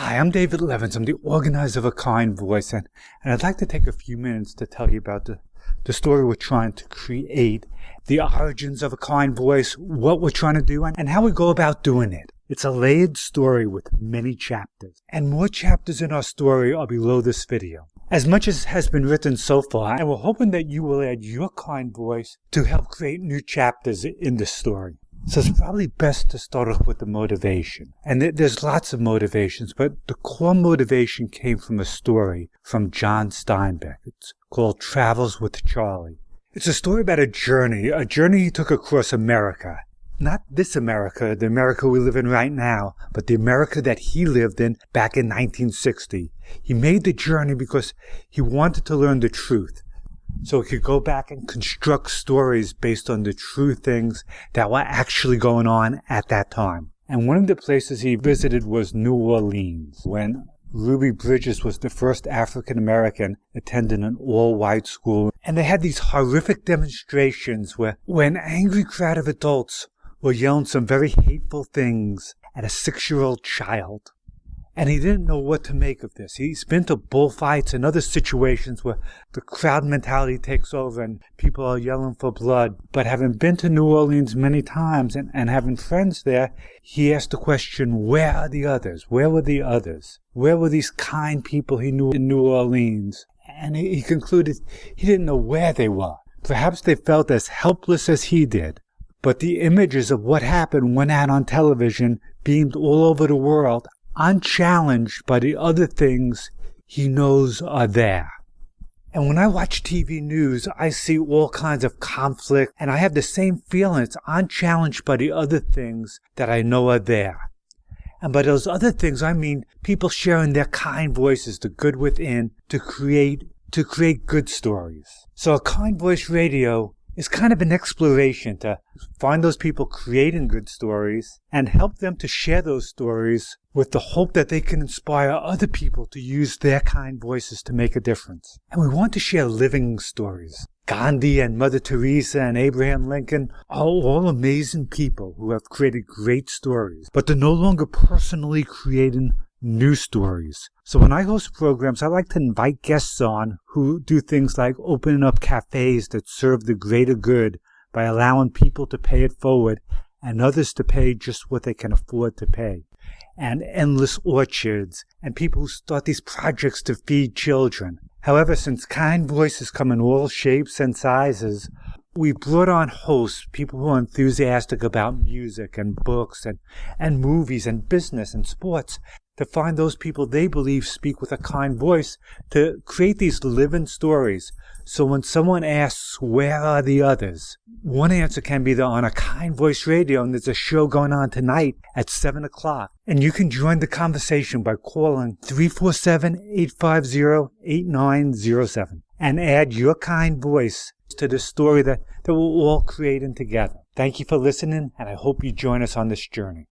Hi, I'm David Levins. I'm the organizer of A Kind Voice, and I'd like to take a few minutes to tell you about the story we're trying to create, the origins of A Kind Voice, what we're trying to do, and how we go about doing it. It's a layered story with many chapters, and more chapters in our story are below this video. As much as has been written so far, and we're hoping that you will add your kind voice to help create new chapters in the story. So it's probably best to start off with the motivation. And there's lots of motivations, but the core motivation came from a story from John Steinbeck. It's called Travels with Charlie. It's a story about a journey he took across America. Not this America, the America we live in right now, but the America that he lived in back in 1960. He made the journey because he wanted to learn the truth, so he could go back and construct stories based on the true things that were actually going on at that time. And one of the places he visited was New Orleans, when Ruby Bridges was the first African-American attending an all-white school. And they had these horrific demonstrations where an angry crowd of adults were yelling some very hateful things at a 6-year-old child. And he didn't know what to make of this. He's been to bullfights and other situations where the crowd mentality takes over and people are yelling for blood. But having been to New Orleans many times and having friends there, he asked the question, where are the others? Where were the others? Where were these kind people he knew in New Orleans? And he concluded he didn't know where they were. Perhaps they felt as helpless as he did. But the images of what happened went out on television, beamed all over the world, unchallenged by the other things he knows are there. And when I watch TV news, I see all kinds of conflict, and I have the same feeling. It's unchallenged by the other things that I know are there. And by those other things, I mean people sharing their kind voices, the good within, to create good stories. So A Kind Voice Radio is kind of an exploration to find those people creating good stories and help them to share those stories with the hope that they can inspire other people to use their kind voices to make a difference. And we want to share living stories. Gandhi and Mother Teresa and Abraham Lincoln are all amazing people who have created great stories, but they're no longer personally creating new stories. So when I host programs, I like to invite guests on who do things like opening up cafes that serve the greater good by allowing people to pay it forward and others to pay just what they can afford to pay. And endless orchards and people who start these projects to feed children. However, since Kind Voices come in all shapes and sizes, we brought on hosts, people who are enthusiastic about music and books and movies and business and sports, to find those people they believe speak with a kind voice to create these living stories. So when someone asks, where are the others? One answer can be they're on A Kind Voice Radio, and there's a show going on tonight at 7 o'clock. And you can join the conversation by calling 347-850-8907 and add your kind voice to the story that we're all creating together. Thank you for listening, and I hope you join us on this journey.